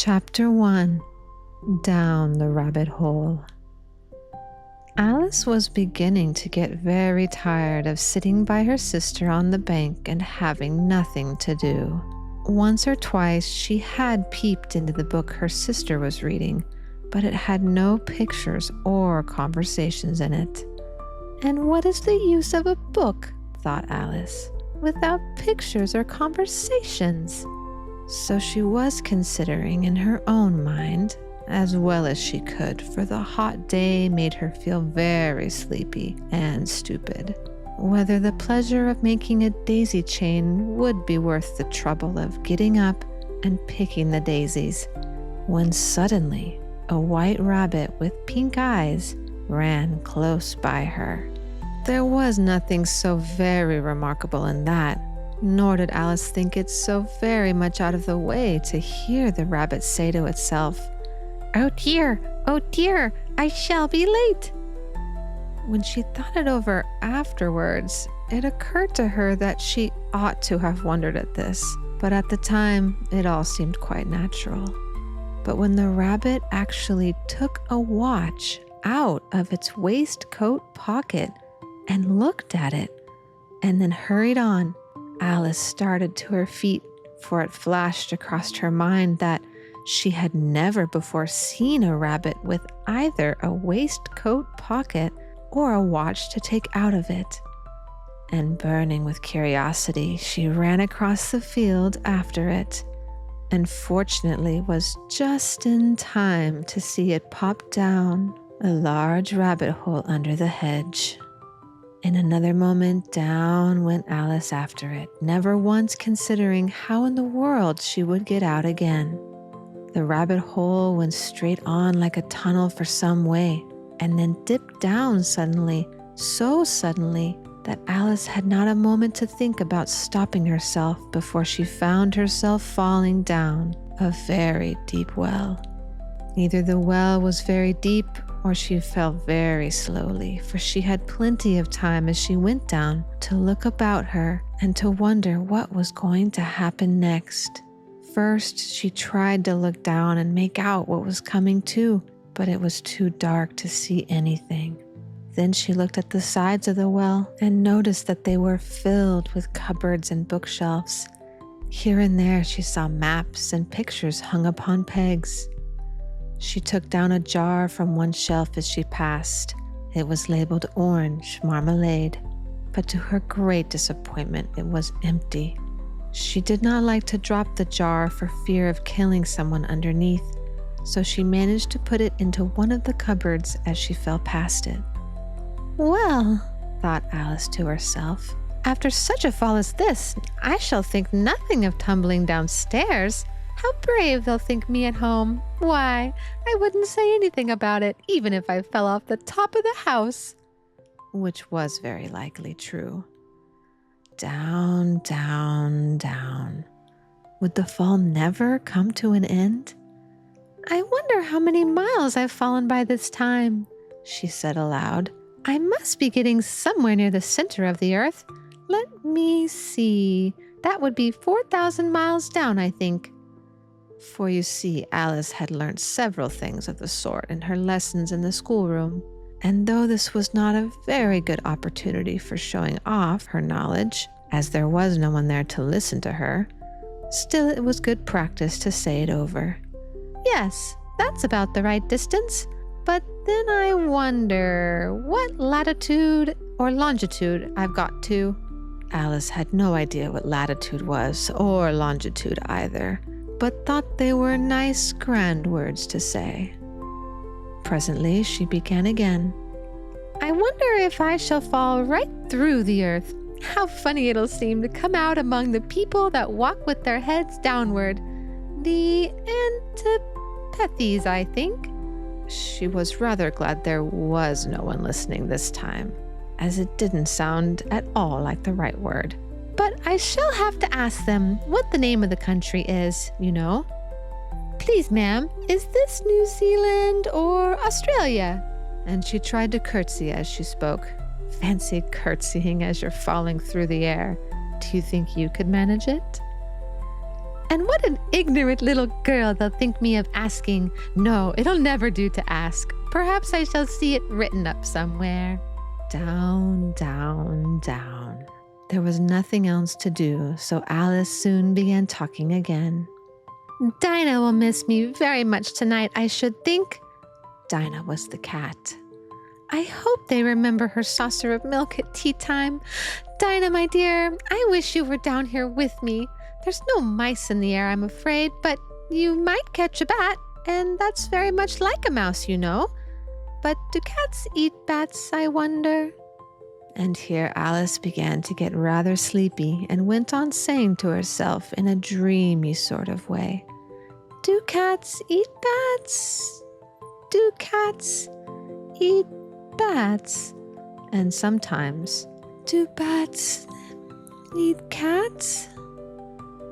Chapter 1. Down the Rabbit Hole. Alice was beginning to get very tired of sitting by her sister on the bank and having nothing to do. Once or twice she had peeped into the book her sister was reading, but it had no pictures or conversations in it. And what is the use of a book, thought Alice, without pictures or conversations? So she was considering in her own mind, as well as she could, for the hot day made her feel very sleepy and stupid, whether the pleasure of making a daisy chain would be worth the trouble of getting up and picking the daisies, when suddenly a white rabbit with pink eyes ran close by her. There was nothing so very remarkable in that, nor did Alice think it so very much out of the way to hear the rabbit say to itself, oh dear, I shall be late." When she thought it over afterwards, it occurred to her that she ought to have wondered at this, but at the time it all seemed quite natural. But when the rabbit actually took a watch out of its waistcoat pocket and looked at it, and then hurried on, Alice started to her feet, for it flashed across her mind that she had never before seen a rabbit with either a waistcoat pocket or a watch to take out of it. And burning with curiosity, she ran across the field after it, and fortunately was just in time to see it pop down a large rabbit hole under the hedge. In another moment, down went Alice after it, never once considering how in the world she would get out again. The rabbit hole went straight on like a tunnel for some way, and then dipped down suddenly, so suddenly that Alice had not a moment to think about stopping herself before she found herself falling down a very deep well. Either the well was very deep, or she fell very slowly, for she had plenty of time as she went down to look about her and to wonder what was going to happen next. First, she tried to look down and make out what was coming too, but it was too dark to see anything. Then she looked at the sides of the well and noticed that they were filled with cupboards and bookshelves. Here and there she saw maps and pictures hung upon pegs. She took down a jar from one shelf as she passed. It was labeled orange marmalade, but to her great disappointment, it was empty. She did not like to drop the jar for fear of killing someone underneath, so she managed to put it into one of the cupboards as she fell past it. "Well," thought Alice to herself, "after such a fall as this, I shall think nothing of tumbling downstairs. How brave they'll think me at home. Why, I wouldn't say anything about it, even if I fell off the top of the house." Which was very likely true. Down, down, down. Would the fall never come to an end? "I wonder how many miles I've fallen by this time," she said aloud. "I must be getting somewhere near the center of the earth. Let me see. That would be 4,000 miles down, I think." For you see, Alice had learnt several things of the sort in her lessons in the schoolroom, and though this was not a very good opportunity for showing off her knowledge, as there was no one there to listen to her, still it was good practice to say it over. "Yes, that's about the right distance, but then I wonder what latitude or longitude I've got to." Alice had no idea what latitude was, or longitude either, but thought they were nice, grand words to say. Presently she began again. "I wonder if I shall fall right through the earth. How funny it'll seem to come out among the people that walk with their heads downward. The Antipathes, I think." She was rather glad there was no one listening this time, as it didn't sound at all like the right word. "But I shall have to ask them what the name of the country is, you know. Please, ma'am, is this New Zealand or Australia?" And she tried to curtsy as she spoke. Fancy curtsying as you're falling through the air. Do you think you could manage it? And what an ignorant little girl they'll think me of asking. No, it'll never do to ask. Perhaps I shall see it written up somewhere. Down, down, down. There was nothing else to do, so Alice soon began talking again. Dinah will miss me very much tonight, I should think. Dinah was the cat. I hope they remember her saucer of milk at tea time. Dinah, my dear, I wish you were down here with me. There's no mice in the air, I'm afraid, but you might catch a bat, and that's very much like a mouse, you know. But do cats eat bats, I wonder? And here Alice began to get rather sleepy and went on saying to herself in a dreamy sort of way, Do cats eat bats? Do cats eat bats? And sometimes, do bats eat cats?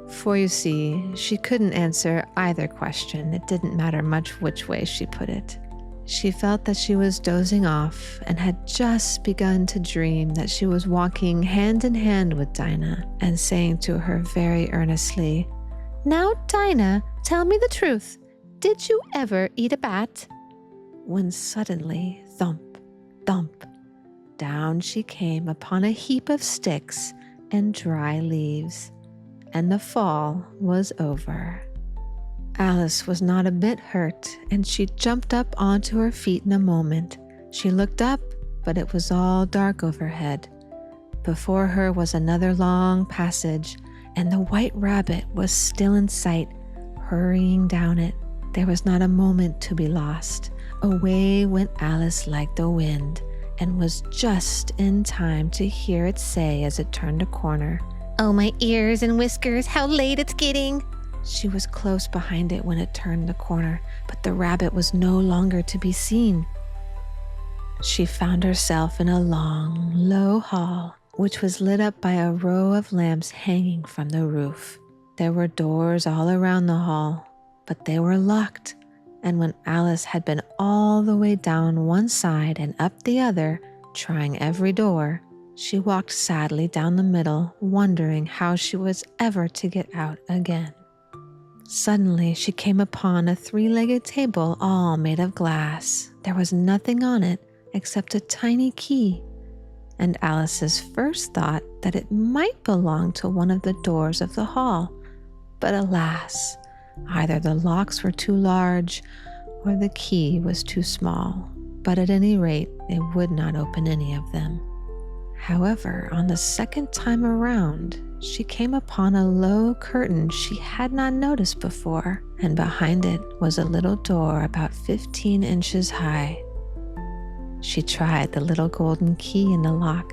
For you see, she couldn't answer either question. It didn't matter much which way she put it. She felt that she was dozing off and had just begun to dream that she was walking hand in hand with Dinah and saying to her very earnestly, Now, Dinah, tell me the truth. Did you ever eat a bat? When suddenly, thump, thump, down she came upon a heap of sticks and dry leaves, and the fall was over. Alice was not a bit hurt, and she jumped up onto her feet in a moment. She looked up, but it was all dark overhead. Before her was another long passage, and the white rabbit was still in sight, hurrying down it. There was not a moment to be lost. Away went Alice like the wind, and was just in time to hear it say as it turned a corner, Oh, my ears and whiskers, how late it's getting! She was close behind it when it turned the corner, but the rabbit was no longer to be seen. She found herself in a long, low hall, which was lit up by a row of lamps hanging from the roof. There were doors all around the hall, but they were locked, and when Alice had been all the way down one side and up the other, trying every door, she walked sadly down the middle, wondering how she was ever to get out again. Suddenly, she came upon a three-legged table all made of glass. There was nothing on it except a tiny key, and Alice's first thought that it might belong to one of the doors of the hall. But alas, either the locks were too large or the key was too small. But at any rate, it would not open any of them. However, on the second time around, she came upon a low curtain she had not noticed before, and behind it was a little door about 15 inches high. She tried the little golden key in the lock,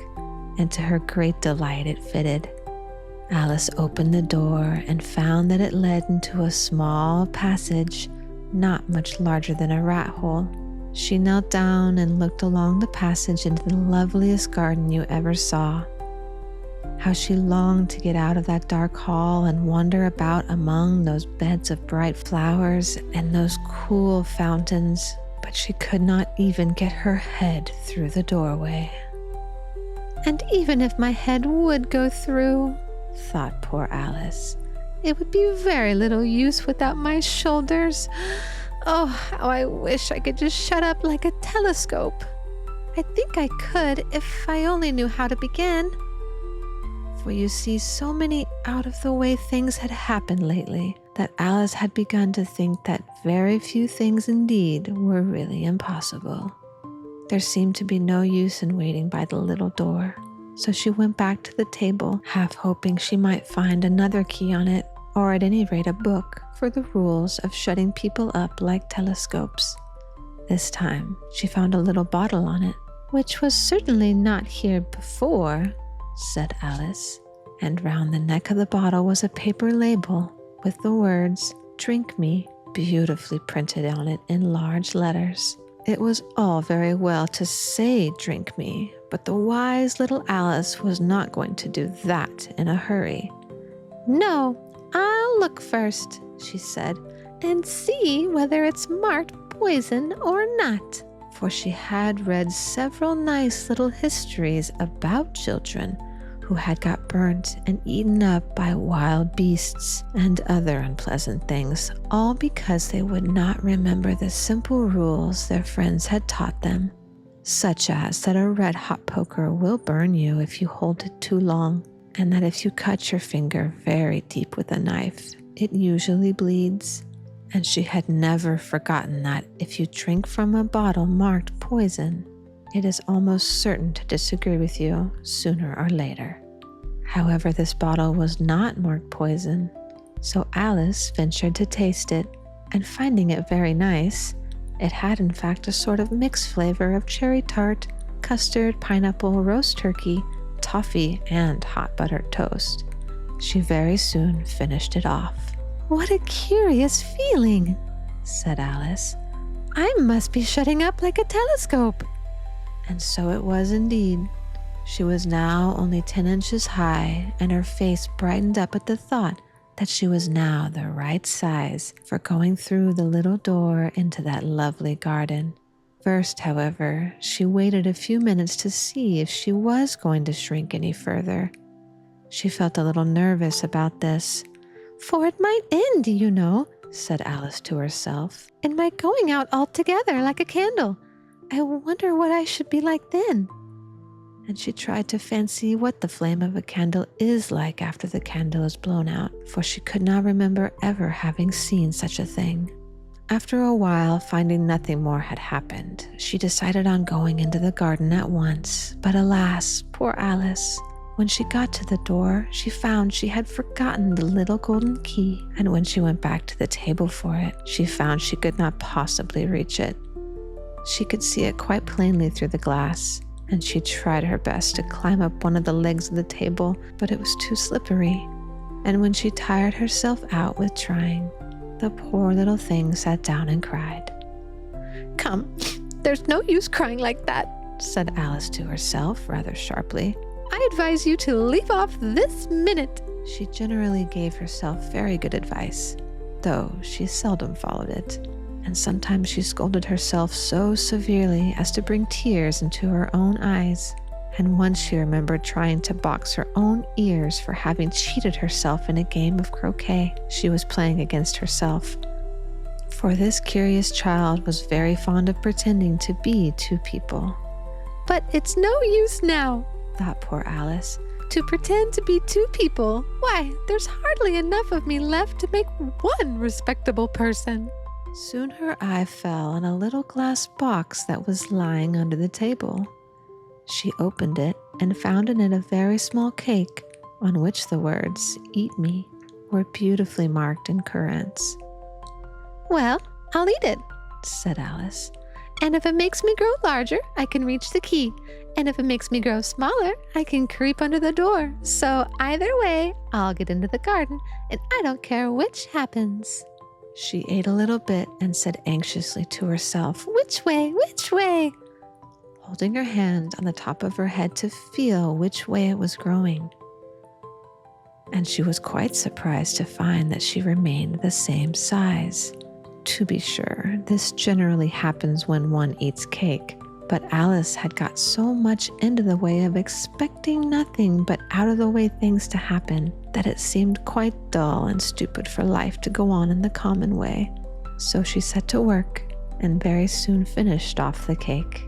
and to her great delight it fitted. Alice opened the door and found that it led into a small passage, not much larger than a rat hole. She knelt down and looked along the passage into the loveliest garden you ever saw. How she longed to get out of that dark hall and wander about among those beds of bright flowers and those cool fountains, but she could not even get her head through the doorway. And even if my head would go through, thought poor Alice, it would be very little use without my shoulders. Oh, how I wish I could just shut up like a telescope. I think I could if I only knew how to begin. For you see, so many out-of-the-way things had happened lately that Alice had begun to think that very few things indeed were really impossible. There seemed to be no use in waiting by the little door, so she went back to the table, half hoping she might find another key on it, or at any rate a book for the rules of shutting people up like telescopes. This time, she found a little bottle on it, which was certainly not here before, said Alice, and round the neck of the bottle was a paper label with the words, Drink Me, beautifully printed on it in large letters. It was all very well to say drink me, but the wise little Alice was not going to do that in a hurry. No, I'll look first, she said, and see whether it's marked poison or not. For she had read several nice little histories about children who had got burnt and eaten up by wild beasts and other unpleasant things, all because they would not remember the simple rules their friends had taught them, such as that a red-hot poker will burn you if you hold it too long, and that if you cut your finger very deep with a knife, it usually bleeds. And she had never forgotten that if you drink from a bottle marked poison, it is almost certain to disagree with you sooner or later. However, this bottle was not marked poison, so Alice ventured to taste it, and finding it very nice, it had in fact a sort of mixed flavor of cherry tart, custard, pineapple, roast turkey, toffee, and hot buttered toast. She very soon finished it off. "What a curious feeling," said Alice. "I must be shutting up like a telescope." And so it was indeed. She was now only 10 inches high, and her face brightened up at the thought that she was now the right size for going through the little door into that lovely garden. First, however, she waited a few minutes to see if she was going to shrink any further. She felt a little nervous about this. "For it might end, you know," said Alice to herself. "It might going out altogether like a candle. I wonder what I should be like then." And she tried to fancy what the flame of a candle is like after the candle is blown out, for she could not remember ever having seen such a thing. After a while, finding nothing more had happened, she decided on going into the garden at once. But alas, poor Alice! When she got to the door, she found she had forgotten the little golden key, and when she went back to the table for it, she found she could not possibly reach it. She could see it quite plainly through the glass, and she tried her best to climb up one of the legs of the table, but it was too slippery. And when she tired herself out with trying, the poor little thing sat down and cried. "Come, there's no use crying like that," said Alice to herself rather sharply. "I advise you to leave off this minute." She generally gave herself very good advice, though she seldom followed it. And sometimes she scolded herself so severely as to bring tears into her own eyes. And once she remembered trying to box her own ears for having cheated herself in a game of croquet she was playing against herself. For this curious child was very fond of pretending to be two people. "But it's no use now," thought poor Alice, "to pretend to be two people. Why, there's hardly enough of me left to make one respectable person." Soon her eye fell on a little glass box that was lying under the table. She opened it and found in it a very small cake on which the words, "Eat me," were beautifully marked in currants. "Well, I'll eat it," said Alice. "And if it makes me grow larger, I can reach the key. And if it makes me grow smaller, I can creep under the door. So either way, I'll get into the garden, and I don't care which happens." She ate a little bit and said anxiously to herself, "Which way? Which way?" holding her hand on the top of her head to feel which way it was growing. And she was quite surprised to find that she remained the same size. To be sure, this generally happens when one eats cake, but Alice had got so much into the way of expecting nothing but out-of-the-way things to happen that it seemed quite dull and stupid for life to go on in the common way. So she set to work and very soon finished off the cake.